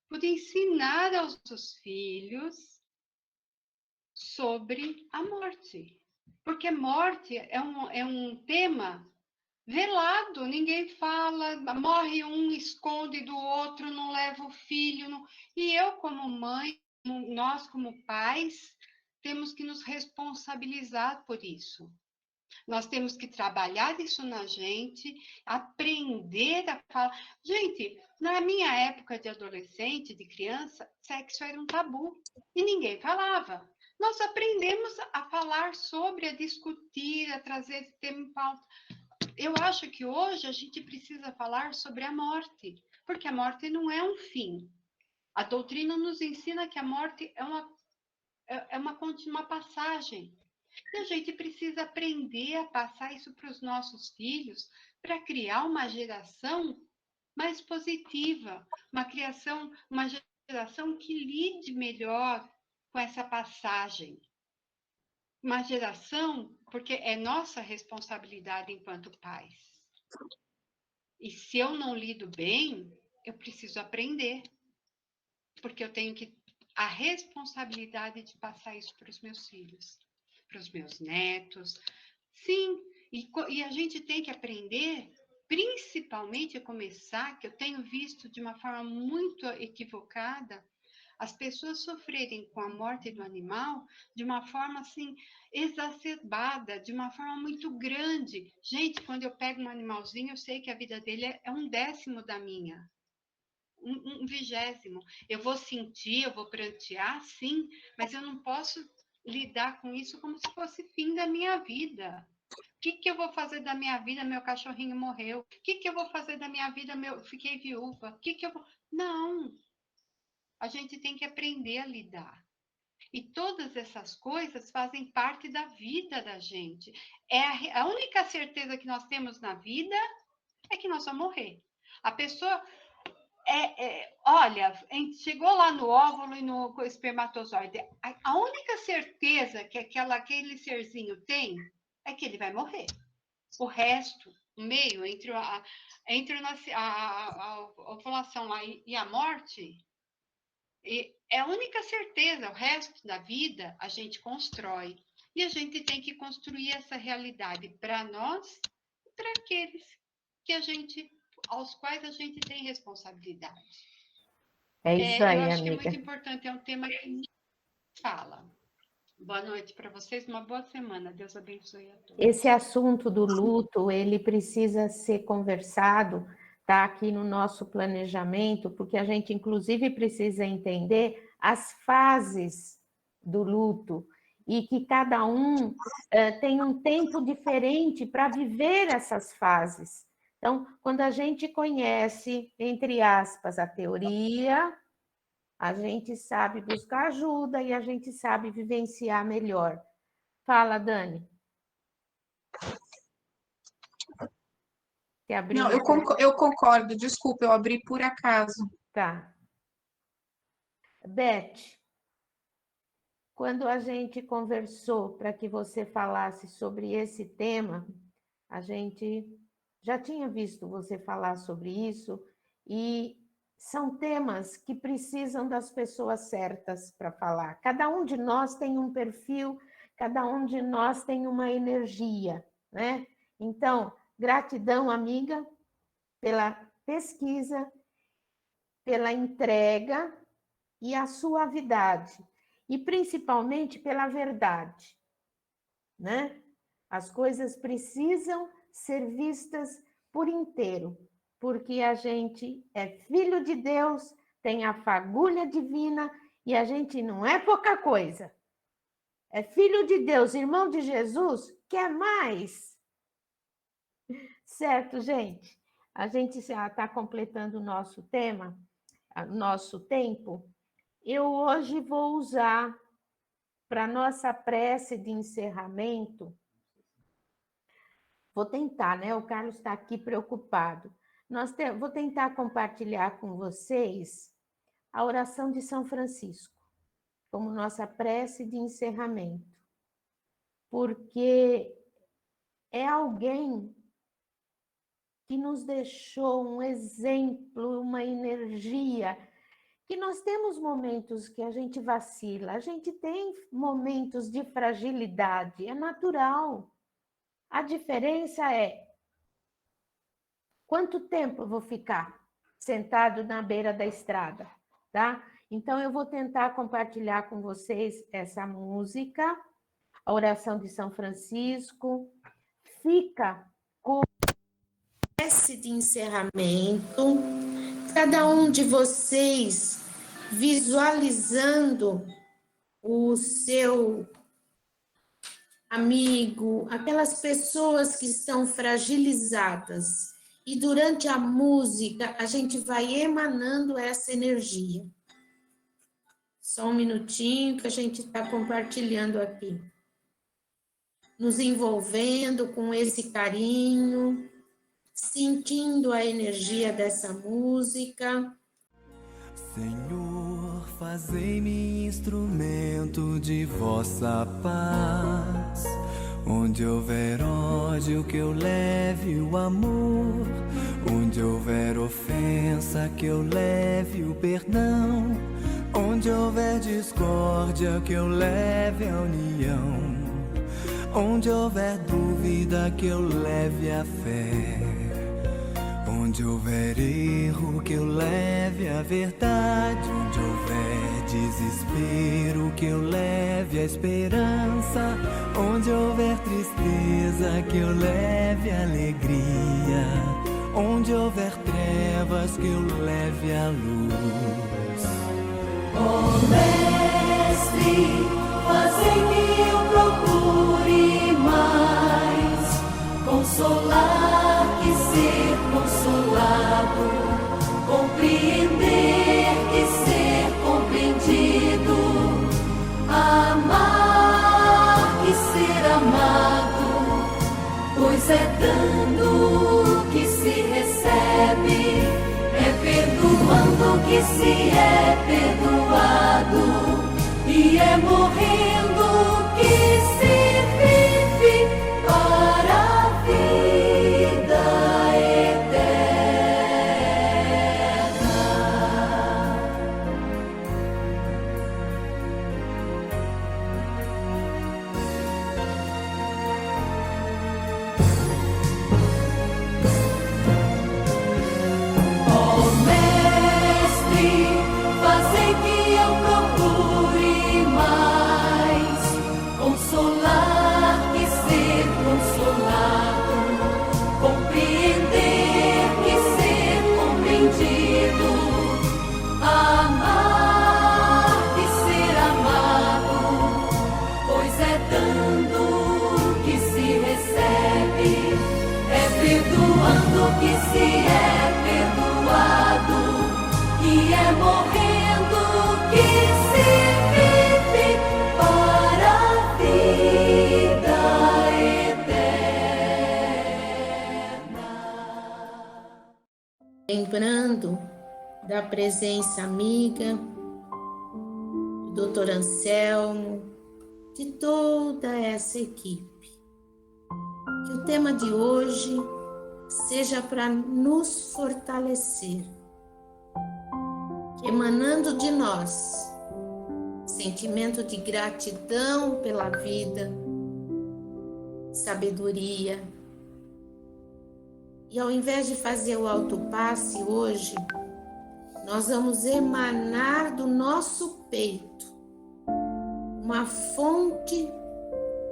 por ensinar aos nossos filhos sobre a morte. Porque morte é um tema velado, ninguém fala, morre um, esconde do outro, não leva o filho. Não... E eu, como mãe, nós, como pais, temos que nos responsabilizar por isso. Nós temos que trabalhar isso na gente, aprender a falar. Gente, na minha época de adolescente, de criança, sexo era um tabu e ninguém falava. Nós aprendemos a falar sobre, a discutir, a trazer esse tema em pauta. Eu acho que hoje a gente precisa falar sobre a morte, porque a morte não é um fim. A doutrina nos ensina que a morte é uma passagem. E a gente precisa aprender a passar isso para os nossos filhos, para criar uma geração mais positiva, uma geração geração que lide melhor com essa passagem. Uma geração, porque é nossa responsabilidade enquanto pais. E se eu não lido bem, eu preciso aprender. Porque eu tenho a responsabilidade de passar isso para os meus filhos, para os meus netos. Sim, e a gente tem que aprender, principalmente a começar, que eu tenho visto de uma forma muito equivocada, as pessoas sofrerem com a morte do animal de uma forma assim exacerbada, de uma forma muito grande. Gente, quando eu pego um animalzinho, eu sei que a vida dele é 1/10 da minha. 1/20. Eu vou sentir, eu vou prantear, sim, mas eu não posso lidar com isso como se fosse fim da minha vida. O que eu vou fazer da minha vida? Meu cachorrinho morreu. O que eu vou fazer da minha vida? Fiquei viúva. O que eu vou... Não. A gente tem que aprender a lidar. E todas essas coisas fazem parte da vida da gente. A única certeza que nós temos na vida é que nós vamos morrer. A pessoa... olha, chegou lá no óvulo e no espermatozoide. A única certeza que aquele serzinho tem é que ele vai morrer. O resto, o meio, entre a ovulação lá e a morte, é a única certeza. O resto da vida a gente constrói. E a gente tem que construir essa realidade para nós e para aqueles aos quais a gente tem responsabilidade. É isso aí, eu acho amiga. que é muito importante, é um tema que ninguém fala. Boa noite para vocês, uma boa semana. Deus abençoe a todos. Esse assunto do luto, ele precisa ser conversado, tá aqui no nosso planejamento, porque a gente, inclusive, precisa entender as fases do luto e que cada um tem um tempo diferente para viver essas fases. Então, quando a gente conhece, entre aspas, a teoria, a gente sabe buscar ajuda e a gente sabe vivenciar melhor. Fala, Dani. Não, eu concordo, desculpa, eu abri por acaso. Tá. Beth, quando a gente conversou para que você falasse sobre esse tema, a gente já tinha visto você falar sobre isso, e são temas que precisam das pessoas certas para falar. Cada um de nós tem um perfil, cada um de nós tem uma energia, né? Então, gratidão, amiga, pela pesquisa, pela entrega e a suavidade, e principalmente pela verdade, né? As coisas precisam ser vistas por inteiro, porque a gente é filho de Deus, tem a fagulha divina, e a gente não é pouca coisa. É filho de Deus, irmão de Jesus, quer mais. Certo, gente? A gente já está completando o nosso tema, nosso tempo. Eu hoje vou usar para nossa prece de encerramento. Vou tentar, né? O Carlos está aqui preocupado. Vou tentar compartilhar com vocês a oração de São Francisco, como nossa prece de encerramento. Porque é alguém que nos deixou um exemplo, uma energia, que nós temos momentos que a gente vacila, a gente tem momentos de fragilidade, é natural. A diferença é quanto tempo eu vou ficar sentado na beira da estrada, tá? Então, eu vou tentar compartilhar com vocês essa música, a oração de São Francisco. Fica com prece de encerramento, cada um de vocês visualizando o seu amigo, aquelas pessoas que estão fragilizadas. E durante a música, a gente vai emanando essa energia. Só um minutinho que a gente está compartilhando aqui. Nos envolvendo com esse carinho, sentindo a energia dessa música. Senhor, Fazei-me instrumento de vossa paz. Onde houver ódio, que eu leve o amor. Onde houver ofensa, que eu leve o perdão. Onde houver discórdia, que eu leve a união. Onde houver dúvida, que eu leve a fé. Onde houver erro, que eu leve a verdade. Onde houver desespero, que eu leve a esperança. Onde houver tristeza, que eu leve a alegria. Onde houver trevas, que eu leve a luz. Ó Mestre, fazei que eu procure mais consolar que ser consolado, compreender que ser compreendido, amar que ser amado, pois é dando que se recebe, é perdoando que se é perdoado, e é morrendo que se vive para a vida eterna. Ó Mestre, fazei que eu procure mais consolar que ser consolado, compreender que ser compreendido, amar que ser amado, pois é dando que se recebe, é perdoando que se é perdoado, e é morrendo que se vive para a vida eterna. Lembrando da presença amiga do Dr. Anselmo, de toda essa equipe. Que o tema de hoje seja para nos fortalecer, emanando de nós sentimento de gratidão pela vida, sabedoria. E ao invés de fazer o autopasse hoje, nós vamos emanar do nosso peito uma fonte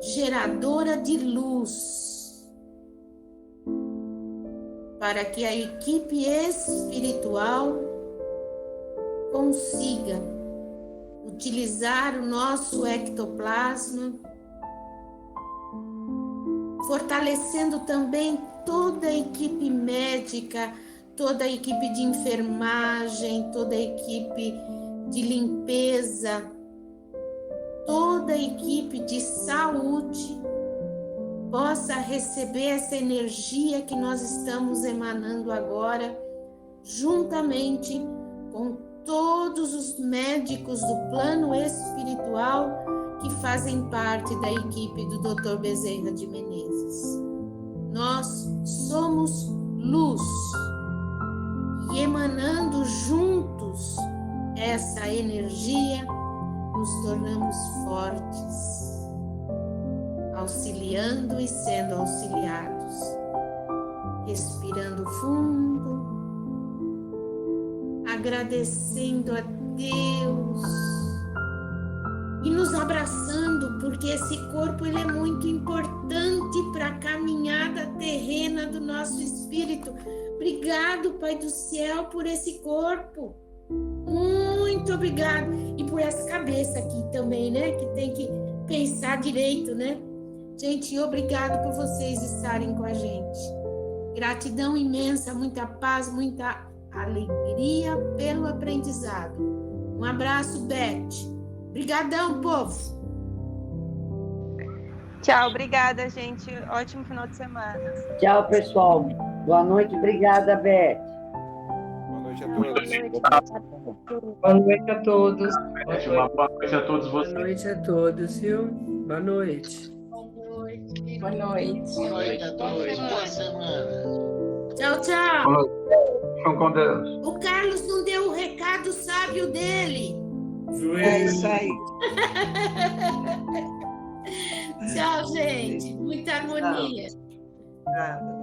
geradora de luz, para que a equipe espiritual consiga utilizar o nosso ectoplasma, fortalecendo também toda a equipe médica, toda a equipe de enfermagem, toda a equipe de limpeza, toda a equipe de saúde possa receber essa energia que nós estamos emanando agora, juntamente com todos os médicos do plano espiritual que fazem parte da equipe do Dr. Bezerra de Menezes. Nós somos luz e emanando juntos essa energia, nos tornamos fortes, auxiliando e sendo auxiliados, respirando fundo, agradecendo a Deus e nos abraçando, porque esse corpo ele é muito importante para a caminhada terrena do nosso espírito. Obrigado, Pai do Céu, por esse corpo. Muito obrigado. E por essa cabeça aqui também, né? Que tem que pensar direito, né? Gente, obrigado por vocês estarem com a gente. Gratidão imensa, muita paz, muita alegria pelo aprendizado. Um abraço, Beth. Obrigadão, povo. Tchau, obrigada, gente. Ótimo final de semana. Tchau, pessoal. Boa noite. Obrigada, Beth. Boa noite. noite a todos. Boa noite a todos. Boa noite a todos vocês. Boa noite a todos, viu? Boa noite. Boa noite. Boa noite a todos. Boa semana. Tchau, tchau. Boa noite. Fiquem com Deus. O Carlos não deu o recado sábio dele. É isso aí. Tchau, gente. Muita harmonia. Nada.